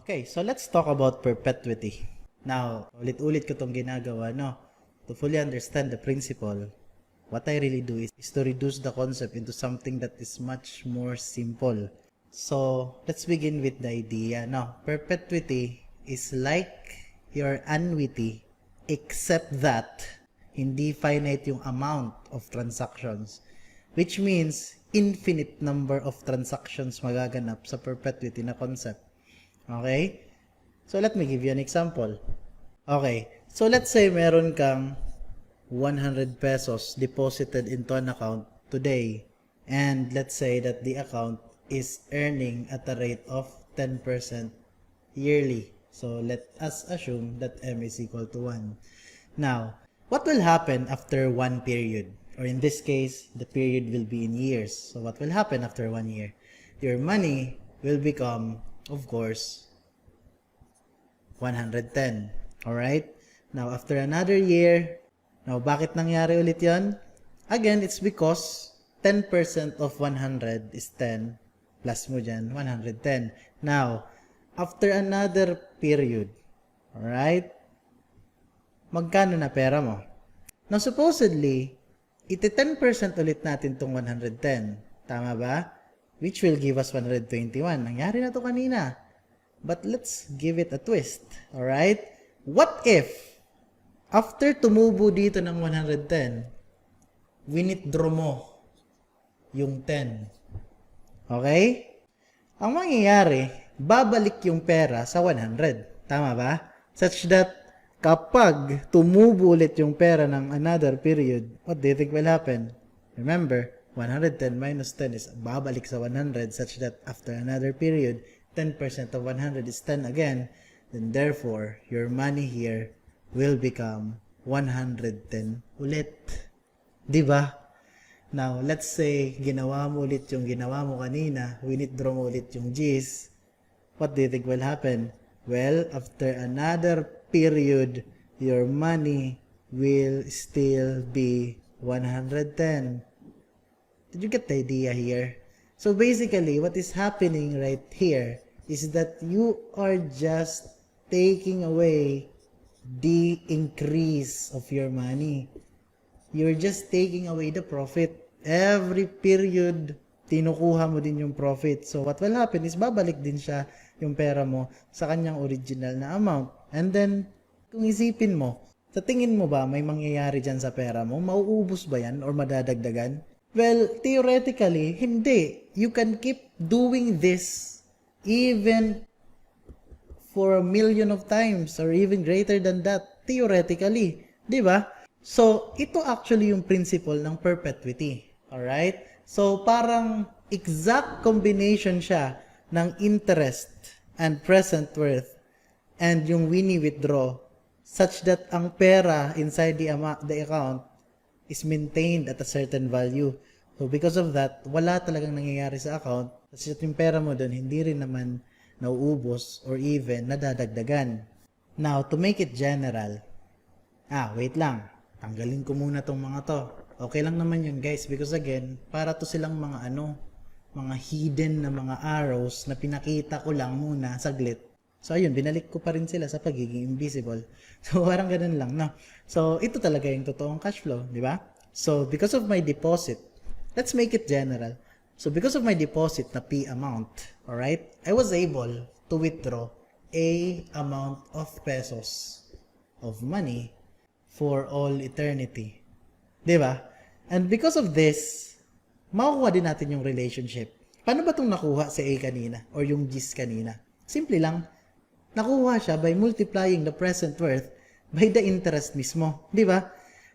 Okay, so let's talk about perpetuity. Now, ulit-ulit ko itong ginagawa, no? To fully understand the principle, what I really do is to reduce the concept into something that is much more simple. So, let's begin with the idea, no? Perpetuity is like your annuity, except that hindi finite yung amount of transactions, which means infinite number of transactions magaganap sa perpetuity na concept. Okay? So, let me give you an example. Okay. So, let's say meron kang 100 pesos deposited into an account today. And let's say that the account is earning at a rate of 10% yearly. So, let us assume that M is equal to 1. Now, what will happen after one period? Or in this case, the period will be in years. So, what will happen after 1 year? Your money will become, of course, 110. Alright? Now, after another year, now, bakit nangyari ulit yon? Again, it's because 10% of 100 is 10. Plus mo dyan, 110. Now, after another period, alright? Magkano na pera mo? Now, supposedly, iti 10% ulit natin tong 110. Tama ba? Which will give us 121. Nangyari na to kanina. But let's give it a twist. Alright? What if, after tumubo dito ng 110, withdraw mo yung 10? Okay? Ang mangyayari, babalik yung pera sa 100. Tama ba? Such that, kapag tumubo ulit yung pera ng another period, what do you think will happen? Remember, 110 minus 10 is babalik sa 100 such that after another period, 10% of 100 is 10 again. Then therefore, your money here will become 110 ulit. Diba? Now, let's say, ginawa mo ulit yung ginawa mo kanina, withdraw mo ulit yung G's. What do you think will happen? Well, after another period, your money will still be 110. Did you get the idea here? So basically, what is happening right here is that you are just taking away the increase of your money. You're just taking away the profit. Every period, tinukuha mo din yung profit. So what will happen is babalik din siya yung pera mo sa kanyang original na amount. And then, kung isipin mo, sa tingin mo ba may mangyayari dyan sa pera mo? Mauubos ba yan or madadagdagan? Well, theoretically, hindi. You can keep doing this even for 1,000,000 of times or even greater than that, theoretically. Di ba? So, ito actually yung principle ng perpetuity. Alright? So, parang exact combination siya ng interest and present worth and yung wini-withdraw such that ang pera inside the account is maintained at a certain value. So, because of that, wala talagang nangyayari sa account. Kasi yung pera mo doon, hindi rin naman nauubos or even nadadagdagan. Now, to make it general, wait lang. Tanggalin ko muna tong mga to. Okay lang naman yun, guys. Because again, para to silang mga mga hidden na mga arrows na pinakita ko lang muna saglit. So, ayun, binalik ko pa rin sila sa pagiging invisible. So, parang ganun lang, no? So, ito talaga yung totoong cash flow, di ba? So, because of my deposit, let's make it general. So, because of my deposit na P amount, alright, I was able to withdraw a amount of pesos of money for all eternity. Di ba? And because of this, makukuha din natin yung relationship. Paano ba itong nakuha si A kanina or yung G's kanina? Simple lang. Nakuha siya by multiplying the present worth by the interest mismo. Di ba?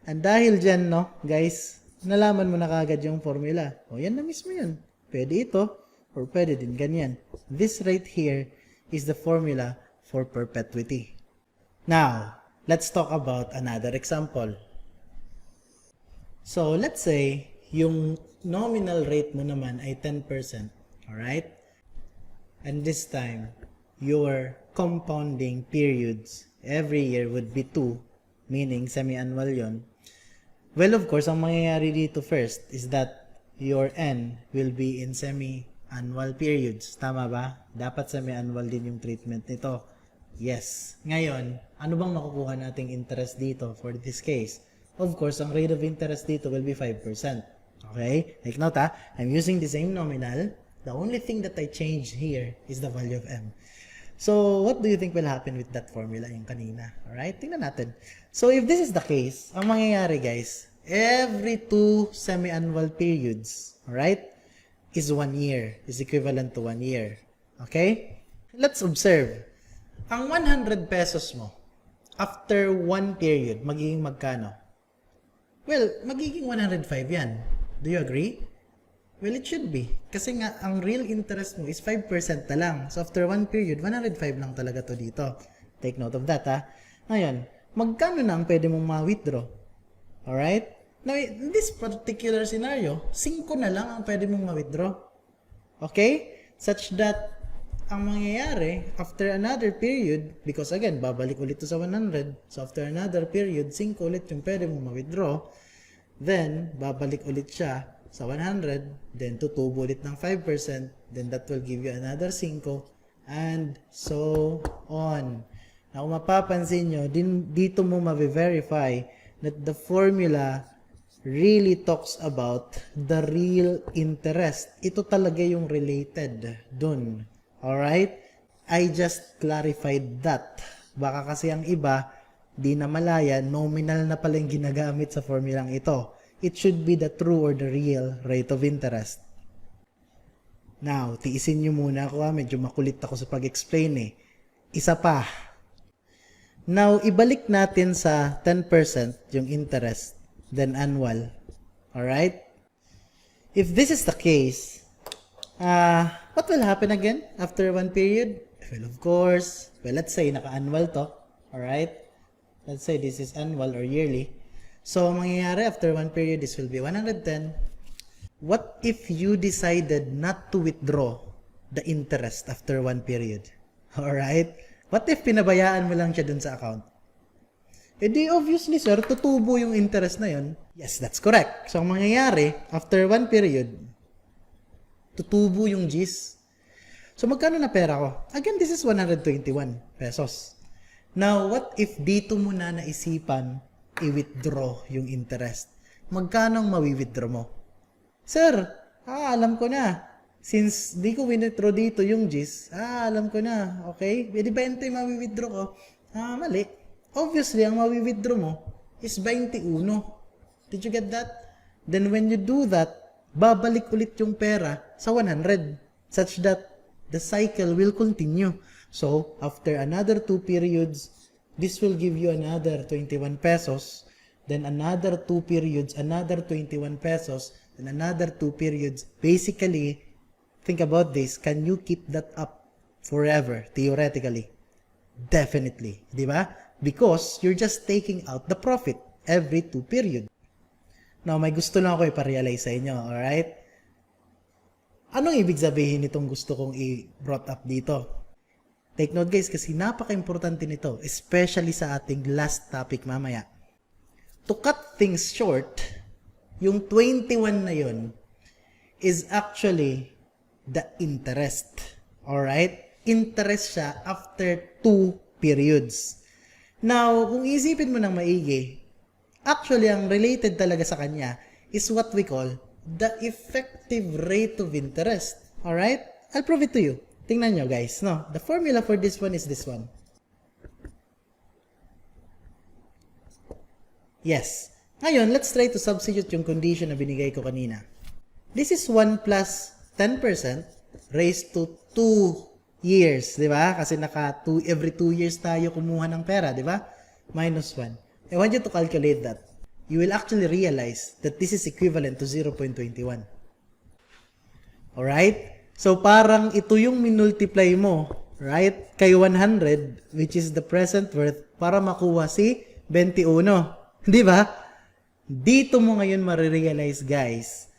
And dahil dyan, no, guys, nalaman mo na kagad yung formula. O, yan na mismo yun. Pwede ito, or pwede din ganyan. This right here is the formula for perpetuity. Now, let's talk about another example. So, let's say, yung nominal rate mo naman ay 10%. Alright? And this time, your compounding periods every year would be 2, meaning semi-annual yon. Well, of course, ang mangyayari dito first is that your N will be in semi annual periods. Tama ba? Dapat semi-annual din yung treatment nito. Yes. Ngayon, ano bang makukuha nating interest dito for this case? Of course, ang rate of interest dito will be 5%. Okay? Take note ha. I'm using the same nominal. The only thing that I changed here is the value of M. So, what do you think will happen with that formula yung kanina? Alright? Tingnan natin. So, if this is the case, ang mangyayari guys, every 2 semi-annual periods, alright, is 1 year, is equivalent to 1 year. Okay? Let's observe. Ang 100 pesos mo, after 1 period, magiging magkano? Well, magiging 105 yan. Do you agree? Well, it should be. Kasi nga, ang real interest mo is 5% na lang. So, after 1 period, 105 lang talaga to dito. Take note of that, ha? Ngayon, magkano na ang pwede mong ma-withdraw? Alright? Now, in this particular scenario, 5 na lang ang pwede mong ma-withdraw. Okay? Such that, ang mangyayari, after another period, because again, babalik ulit to sa 100, so after another period, 5 ulit yung pwede mong ma-withdraw, then, babalik ulit siya sa 100, then tutubo ulit ng 5%, then that will give you another 5, and so on. Now, kung mapapansin nyo, dito mo ma-verify that the formula really talks about the real interest. Ito talaga yung related dun. Alright? I just clarified that. Baka kasi ang iba, di na malaya, nominal na pala yung ginagamit sa formulang ito. It should be the true or the real rate of interest. Now, tiisin nyo muna ako ha. Medyo makulit ako sa pag-explain eh. Isa pa. Now, ibalik natin sa 10% yung interest, then annual. Alright? If this is the case, what will happen again after 1 period? Well, of course, let's say naka-annual to. Alright? Let's say this is annual or yearly. So, mangyayari after 1 period, this will be 110. What if you decided not to withdraw the interest after 1 period? Alright? What if pinabayaan mo lang siya dun sa account? Eh di obviously sir, tutubo yung interest na yun. Yes, that's correct. So, ang mangyayari, after 1 period, tutubo yung G's. So, magkano na pera ko? Again, this is 121 pesos. Now, what if dito mo na naisipan i-withdraw yung interest? Magkano ang mawi-withdraw mo? Sir, alam ko na. Since di ko withdraw dito yung G's, alam ko na. Okay? Pwede 20 yung mawi-withdraw ko. Mali. Obviously, ang mawi-withdraw mo is 21. Did you get that? Then when you do that, babalik ulit yung pera sa 100 such that the cycle will continue. So, after another 2 periods, this will give you another 21 pesos. Then another 2 periods, another 21 pesos. Then another 2 periods. Basically, think about this. Can you keep that up forever, theoretically? Definitely. Di ba? Because you're just taking out the profit every 2 periods. Now, may gusto lang ako iparealize sa inyo. Alright? Anong ibig sabihin nitong gusto kong i-brought up dito? Take note guys, kasi napaka-importante nito, especially sa ating last topic mamaya. To cut things short, yung 21 na yun is actually the interest. Alright? Interest siya after 2 periods. Now, kung isipin mo ng maigi, actually, ang related talaga sa kanya is what we call the effective rate of interest. Alright? I'll prove it to you. Tingnan nyo guys, no? The formula for this one is this one. Yes. Ngayon, let's try to substitute yung condition na binigay ko kanina. This is 1 plus 10% raised to 2 years, di ba? Kasi every 2 years tayo kumuha ng pera, di ba? Minus 1. I want you to calculate that. You will actually realize that this is equivalent to 0.21. Alright? So, parang ito yung minultiply mo, right? Kay 100, which is the present worth, para makuha si 21. Di ba? Dito mo ngayon marirealize, guys,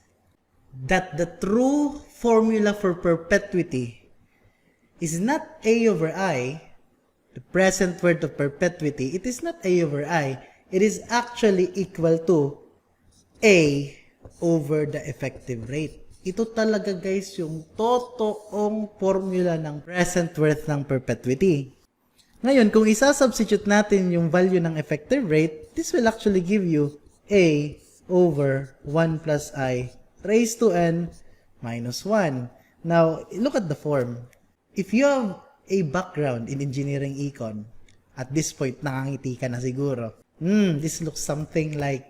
that the true formula for perpetuity is not A over I, the present worth of perpetuity. It is not A over I. It is actually equal to A over the effective rate. Ito talaga guys yung totoong formula ng present worth ng perpetuity. Ngayon, kung isa-substitute natin yung value ng effective rate, this will actually give you A over 1 plus I raised to n minus 1. Now, look at the form. If you have a background in engineering econ, at this point, nakangiti ka na siguro. This looks something like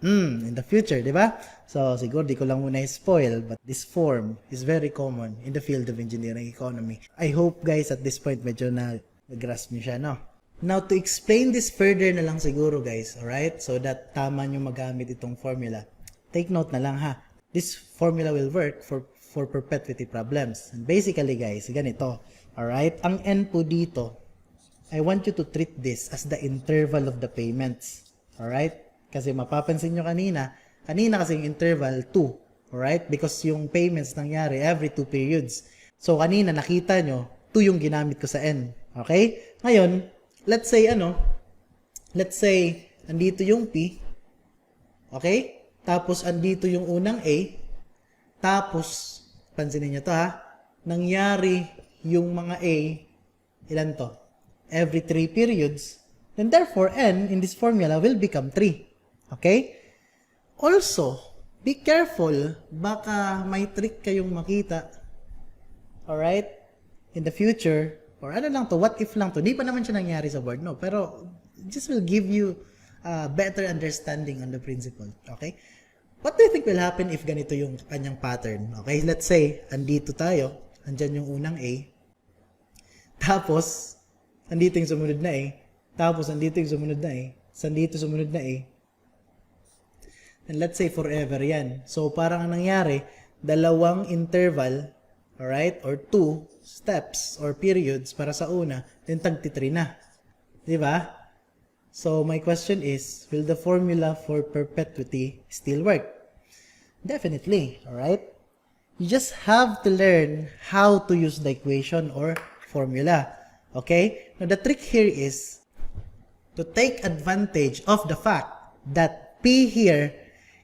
in the future, di ba? So, siguro di ko lang muna i-spoil, but this form is very common in the field of engineering economy. I hope guys at this point medyo nag-grasp nyo siya, no? Now, to explain this further na lang siguro guys, alright? So that tama nyo magamit itong formula. Take note na lang ha. This formula will work for perpetuity problems. And basically guys, ganito. Alright? Ang n po dito, I want you to treat this as the interval of the payments. Alright? Kasi mapapansin nyo kanina kasi yung interval 2. Alright? Because yung payments nangyari every 2 periods. So kanina nakita nyo, 2 yung ginamit ko sa n. Okay? Ngayon, let's say andito yung P. Okay? Tapos andito yung unang A. Tapos, pansinin nyo to ha, nangyari yung mga A, ilan to? Every 3 periods. Then therefore, n in this formula will become 3. Okay? Also, be careful, baka may trick kayong makita. Alright? In the future, or ano lang to, what if lang to. Di pa naman siya nangyari sa board, no? Pero, just will give you better understanding on the principle. Okay? What do you think will happen if ganito yung kanyang pattern? Okay? Let's say, andito tayo, andyan yung unang A. Tapos, andito yung sumunod na A. Tapos, andito yung sumunod na A. Andito sumunod na A. And let's say forever yan. So, parang ang nangyari, dalawang interval, alright, or 2 steps or periods para sa una, then tagti-3 na. Diba? So, my question is, will the formula for perpetuity still work? Definitely, alright? You just have to learn how to use the equation or formula. Okay? Now, the trick here is to take advantage of the fact that P here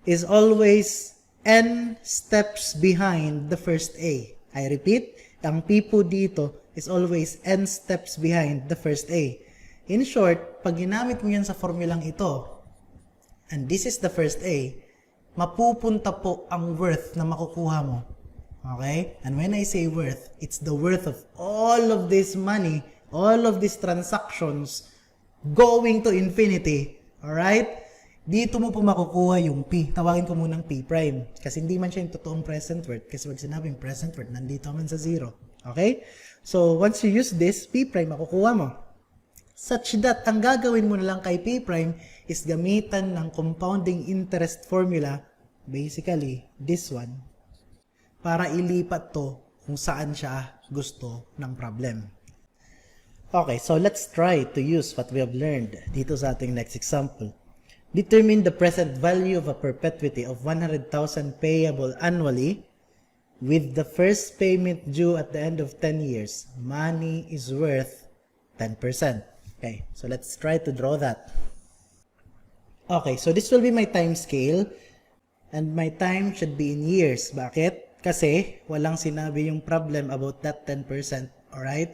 is always n steps behind the first A. I repeat, ang P po dito is always n steps behind the first A. In short, pag ginamit mo yan sa formulang ito, and this is the first A, mapupunta po ang worth na makukuha mo. Okay? And when I say worth, it's the worth of all of this money, all of these transactions going to infinity. Alright? Dito mo po makukuha yung P. Tawagin ko munang P prime. Kasi hindi man siya yung totoong present worth. Kasi pag sinabing present worth, nandito man sa 0. Okay? So, once you use this, P prime makukuha mo. Such that, ang gagawin mo na lang kay P prime is gamitan ng compounding interest formula, basically, this one, para ilipat to kung saan siya gusto ng problem. Okay, so let's try to use what we have learned dito sa ating next example. Determine the present value of a perpetuity of 100,000 payable annually with the first payment due at the end of 10 years. Money is worth 10%. Okay, so let's try to draw that. Okay, so this will be my time scale and my time should be in years. Bakit? Kasi walang sinabi yung problem about that 10%. Alright?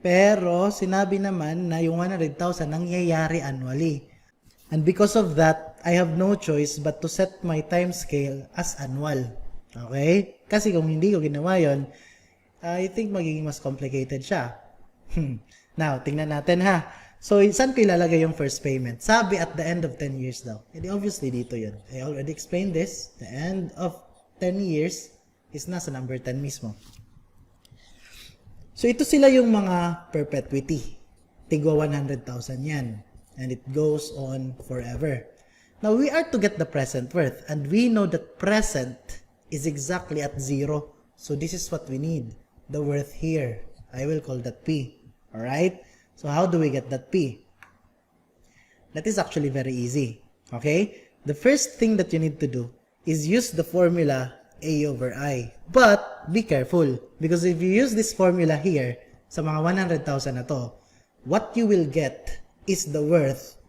Pero sinabi naman na yung 100,000 nangyayari annually. And because of that, I have no choice but to set my time scale as annual. Okay? Kasi kung hindi ko ginawa yun, I think magiging mas complicated siya. Now, tingnan natin ha. So, saan ko ilalagay yung first payment? Sabi at the end of 10 years daw. And obviously, dito yun. I already explained this. The end of 10 years is nasa number 10 mismo. So, ito sila yung mga perpetuity. Tigwa 100,000 yan. And it goes on forever. Now, we are to get the present worth. And we know that present is exactly at 0. So, this is what we need. The worth here. I will call that P. Alright? So, how do we get that P? That is actually very easy. Okay? The first thing that you need to do is use the formula A over I. But, be careful. Because if you use this formula here, sa mga 100,000 na to, what you will get is the worth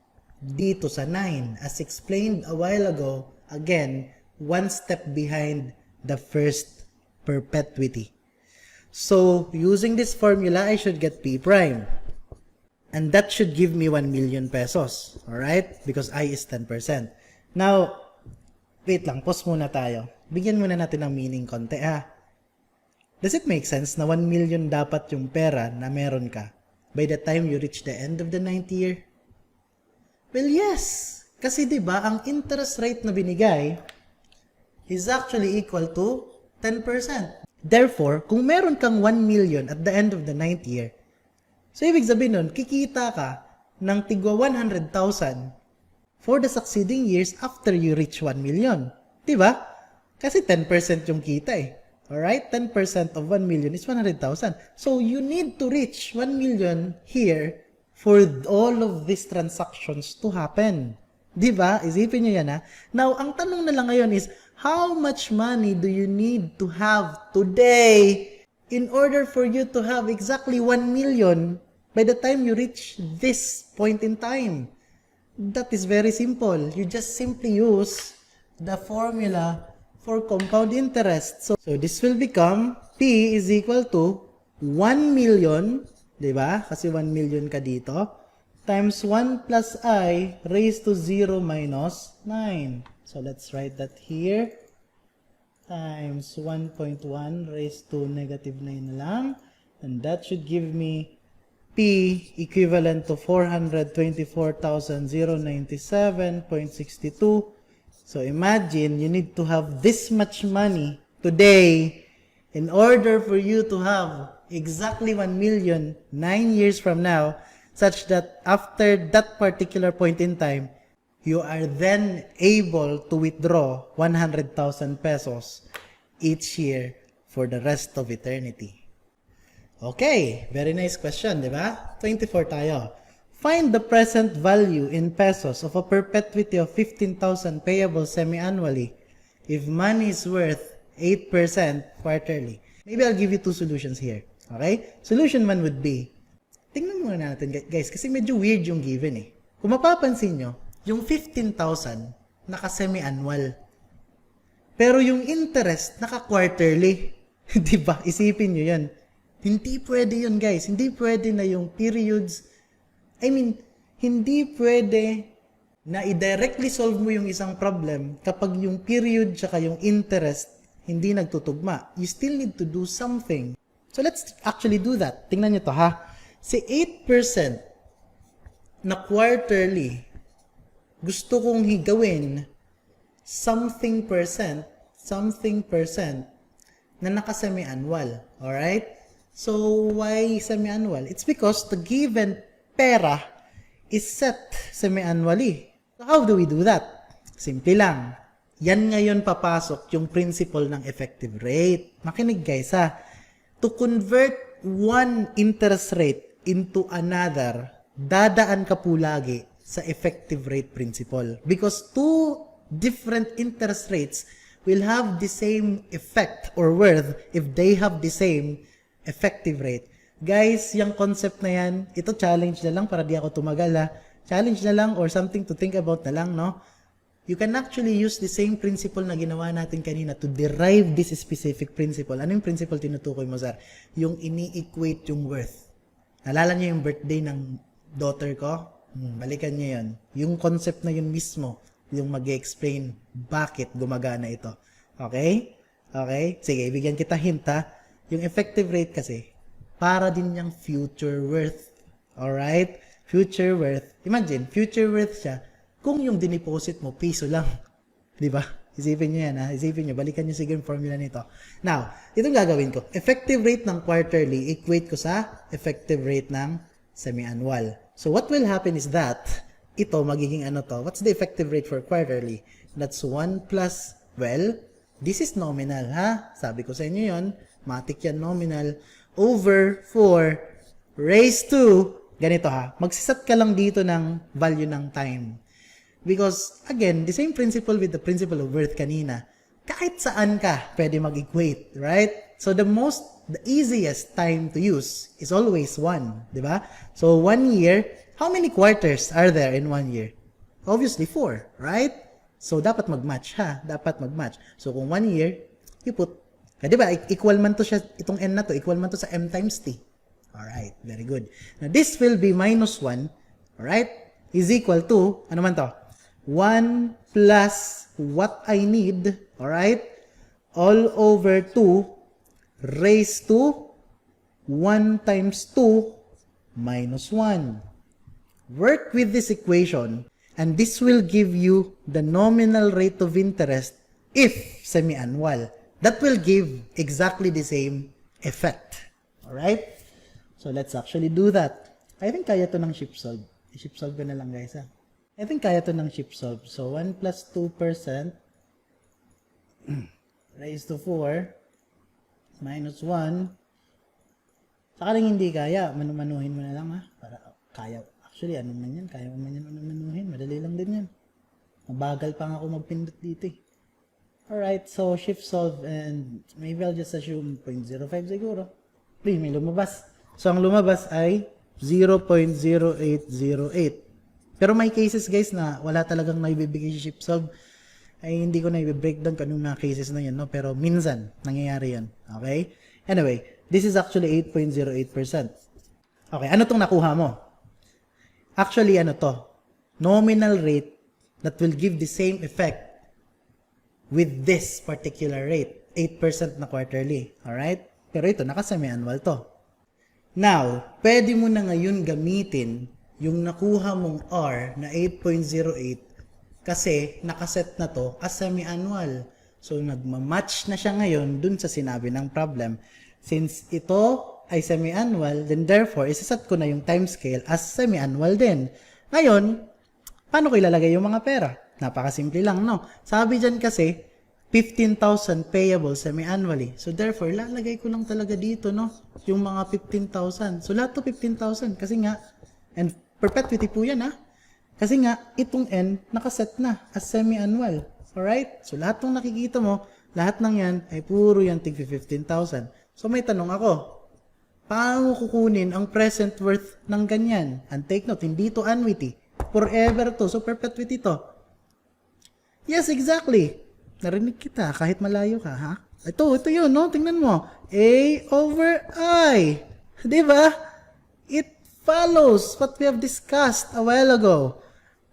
dito sa 9. As explained a while ago, again, one step behind the first perpetuity. So, using this formula, I should get P prime. And that should give me 1 million pesos. Alright? Because I is 10%. Now, wait lang, pause muna tayo. Bigyan muna natin ng meaning konti ha. Does it make sense na 1 million dapat yung pera na meron ka by the time you reach the end of the 9th year? Well, yes. Kasi 'di ba ang interest rate na binigay is actually equal to 10%. Therefore, kung meron kang 1 million at the end of the 9th year, so ibig sabihin nun, kikita ka ng tigwa 100,000 for the succeeding years after you reach 1 million. 'Di ba? Kasi 10% yung kita eh. Alright? 10% of 1 million is 100,000. So, you need to reach 1 million here for all of these transactions to happen. Diba? Isipin nyo yan ha. Now, ang tanong na lang ngayon is, how much money do you need to have today in order for you to have exactly 1 million by the time you reach this point in time? That is very simple. You just simply use the formula for compound interest. So this will become P is equal to 1 million, diba? Kasi 1 million ka dito. Times 1 plus I raised to 0 minus 9. So let's write that here. Times 1.1 raised to negative 9 na lang. And that should give me P equivalent to 424,097.62. So imagine you need to have this much money today in order for you to have exactly 1 million 9 years from now, such that after that particular point in time, you are then able to withdraw 100,000 pesos each year for the rest of eternity. Okay, very nice question, di ba? 24 tayo. Find the present value in pesos of a perpetuity of 15,000 payable semi-annually if money is worth 8% quarterly. Maybe I'll give you two solutions here. Okay? Solution 1 would be, tingnan muna natin guys, kasi medyo weird yung given eh. Kung mapapansin nyo, yung 15,000 naka-semi-annual. Pero yung interest naka-quarterly. Diba? Isipin nyo yan. Hindi pwede yun guys. Hindi pwede na yung periods. Hindi pwede na i-directly solve mo yung isang problem kapag yung period tsaka yung interest hindi nagtutugma. You still need to do something. So let's actually do that. Tingnan nyo to ha. Si 8% na quarterly, gusto kong higawin something percent na naka-semi-annual. Alright? So, why semi-annual? It's because the given pera is set semi-annually. So, how do we do that? Simple lang. Yan ngayon papasok yung principle ng effective rate. Makinig guys ha. To convert one interest rate into another, dadaan ka po lagi sa effective rate principle. Because two different interest rates will have the same effect or worth if they have the same effective rate. Guys, yung concept na yan, ito challenge na lang para di ako tumagal ha. Challenge na lang or something to think about na lang, no? You can actually use the same principle na ginawa natin kanina to derive this specific principle. Ano yung principle tinutukoy mo, sir? Yung ini-equate yung worth. Nalala niyo yung birthday ng daughter ko? Balikan niyo yun. Yung concept na yun mismo, yung mag-explain bakit gumagana ito. Okay? Okay? Sige, ibigyan kita hint ha. Yung effective rate kasi, para din yung future worth. Alright? Future worth. Imagine, future worth siya kung yung diniposit mo, piso lang. Diba? Isipin nyo yan ha. Isipin nyo. Balikan nyo sige yung formula nito. Now, itong gagawin ko. Effective rate ng quarterly, equate ko sa effective rate ng semi-annual. So, what will happen is that, ito, magiging ano to? What's the effective rate for quarterly? That's 1 plus, well, this is nominal ha. Sabi ko sa inyo yun. Matik yan nominal. Over 4 raised to, ganito ha. Magsisat ka lang dito ng value ng time. Because, again, the same principle with the principle of worth kanina. Kahit saan ka, pwede mag-equate, right? So, the easiest time to use is always 1, di ba? So, 1 year, how many quarters are there in 1 year? Obviously, 4, right? So, dapat mag-match, ha? Dapat mag-match. So, kung 1 year, you put, di ba, equal man to siya, itong n na to, equal man to sa m times t. Alright, very good. Now, this will be minus 1, alright, is equal to, ano man to? 1 plus what I need, alright, all over 2 raised to 1 times 2 minus 1. Work with this equation, and this will give you the nominal rate of interest if semi-annual. That will give exactly the same effect. Alright? So, let's actually do that. I think kaya to ng ship solve. I-ship solve ko na lang guys ha. I think kaya to ng ship solve. So, 1 plus 2% raised to 4 minus 1. Sakaling hindi kaya, manumanuhin mo na lang ha. Para kaya. Actually, ano man yan? Kaya mo man yan manumanuhin. Madali lang din yan. Mabagal pa nga ako magpindot dito eh. Alright, so shift solve and maybe I'll just assume 0.05 siguro. May lumabas. So, ang lumabas ay 0.0808. Pero may cases guys na wala talagang naibibigay si shift solve. Ay hindi ko na i-breakdown kung anong mga cases na yun, no? Pero minsan, nangyayari yun. Okay? Anyway, this is actually 8.08%. Okay, ano tong nakuha mo? Actually, ano to? Nominal rate that will give the same effect with this particular rate. 8% na quarterly. Alright? Pero ito, naka-semi-annual to. Now, pwede mo na ngayon gamitin yung nakuha mong R na 8.08 kasi nakaset na to as semi-annual. So, nagmamatch na siya ngayon dun sa sinabi ng problem. Since ito ay semi-annual, then therefore, isaset ko na yung timescale as semi-annual din. Ngayon, paano ko ilalagay yung mga pera? Napakasimple lang, no? Sabi dyan kasi, 15,000 payable semi-annually. So, therefore, lalagay ko lang talaga dito, no? Yung mga 15,000. So, lahat to 15,000. Kasi nga, and perpetuity po yan, ha? Kasi nga, itong N, nakaset na as semi-annual. Alright? So, lahat ng nakikita mo, lahat ng yan, ay puro yan tig 15,000. So, may tanong ako. Paano kukunin ang present worth ng ganyan? And take note, hindi to annuity. Forever to. So, perpetuity to. Yes, exactly. Narinig kita kahit malayo ka, ha? Ito yun, no? Tingnan mo. A over I. Diba? It follows what we have discussed a while ago.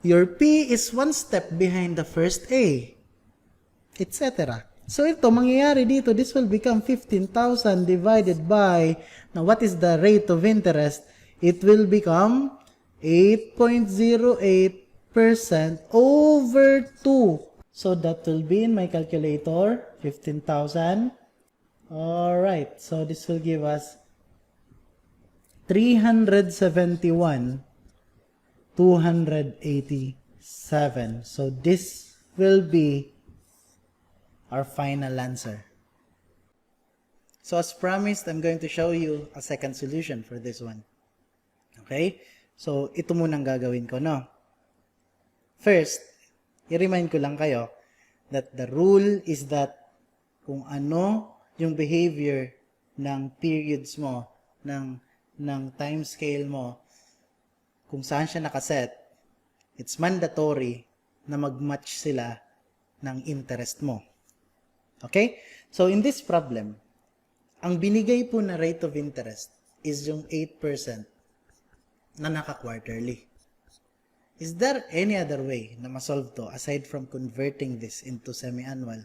Your P is one step behind the first A. Etc. So ito, mangyayari dito, this will become 15,000 divided by, now what is the rate of interest? It will become 8.08% over 2. So that will be in my calculator, 15,000. Alright, so this will give us 371,287. So this will be our final answer. So as promised, I'm going to show you a second solution for this one. Okay? So ito munang gagawin ko, no? First, i-remind ko lang kayo that the rule is that kung ano yung behavior ng periods mo, ng time scale mo, kung saan siya nakaset, it's mandatory na mag-match sila ng interest mo. Okay? So, in this problem, ang binigay po na rate of interest is yung 8% na naka-quarterly. Is there any other way na ma-solve to aside from converting this into semi-annual?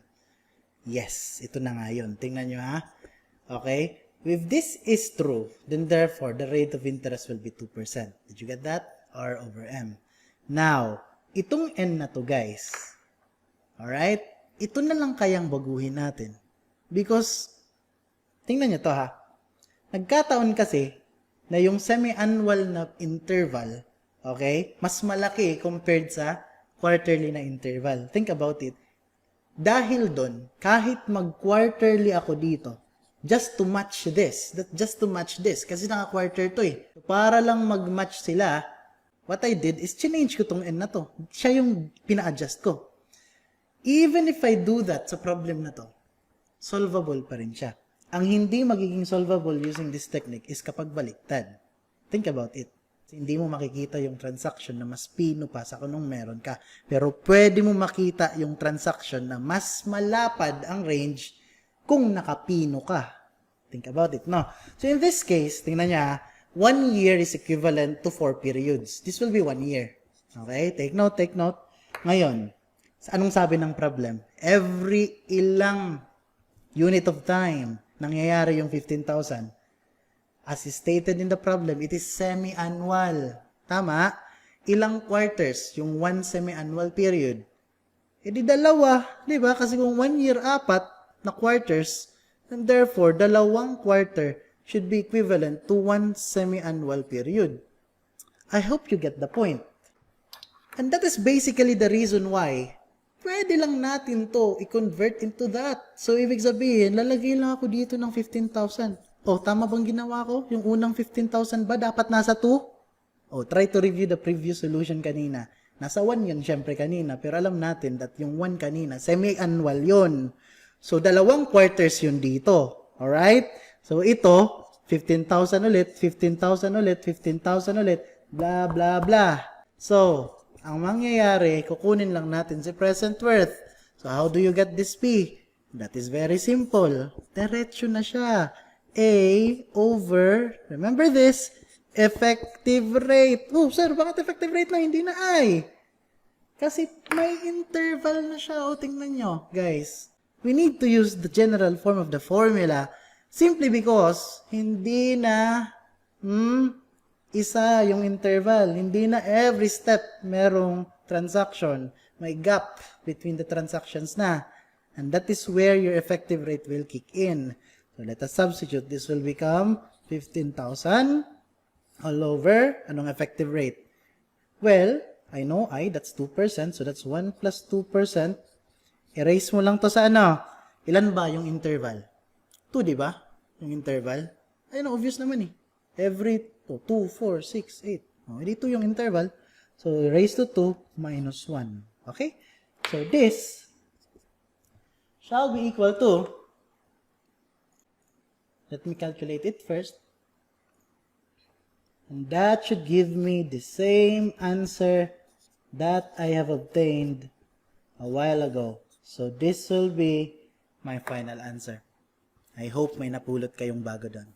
Yes, ito na nga yun. Tingnan nyo ha. Okay? If this is true, then therefore, the rate of interest will be 2%. Did you get that? R over M. Now, itong N na to guys. Alright? Ito na lang kayang baguhin natin. Because, tingnan nyo to ha. Nagkataon kasi na yung semi-annual na interval, okay, mas malaki compared sa quarterly na interval. Think about it. Dahil doon, kahit mag-quarterly ako dito, just to match this, kasi naka-quarter to eh. Para lang mag-match sila, what I did is change ko tong N na to. Siya yung pina-adjust ko. Even if I do that sa problem na to, solvable pa rin siya. Ang hindi magiging solvable using this technique is kapag baliktad. Think about it. Hindi mo makikita yung transaction na mas pino pa sa kung meron ka. Pero pwede mo makita yung transaction na mas malapad ang range kung nakapino ka. Think about it, no? So in this case, tingnan niya, 1 year is equivalent to 4 periods. This will be 1 year. Okay? Take note, take note. Ngayon, anong sabi ng problem? Every ilang unit of time nangyayari yung 15,000. As is stated in the problem, it is semi-annual. Tama? Ilang quarters yung 1 semi-annual period? E di dalawa, di ba? Kasi kung 1 year, 4 na quarters, and therefore, 2 quarter should be equivalent to 1 semi-annual period. I hope you get the point. And that is basically the reason why pwede lang natin to i-convert into that. So, ibig sabihin, lalagay lang ako dito ng 15,000. Oh, tama bang ginawa ko? Yung unang 15,000 ba dapat nasa 2? Oh, try to review the previous solution kanina. Nasa 1 yun syempre kanina, pero alam natin that yung 1 kanina, semi-annual yun. So, 2 quarters yun dito. Alright? So, ito, 15,000 ulit, 15,000 ulit, 15,000 ulit, blah, blah, blah. So, ang mangyayari, kukunin lang natin si present worth. So, how do you get this P? That is very simple. Diretso na siya. A over, remember this, effective rate. Oh, sir, bakit effective rate na? Hindi na I. Kasi may interval na siya. O, tingnan nyo, guys. We need to use the general form of the formula simply because hindi na isa yung interval. Hindi na every step merong transaction. May gap between the transactions na. And that is where your effective rate will kick in. So let us substitute. This will become 15,000 all over. Anong effective rate? Well, I know I, that's 2%. So that's 1 plus 2%. Erase mo lang to sa ano. Ilan ba yung interval? 2, di ba? Yung interval. Ayun, obvious naman eh. Every 2, 4, 6, 8. Oh, hindi 2 yung interval. So, raise to 2 minus 1. Okay? So, this shall be equal to, let me calculate it first. And that should give me the same answer that I have obtained a while ago. So, this will be my final answer. I hope may napulot kayong bago doon.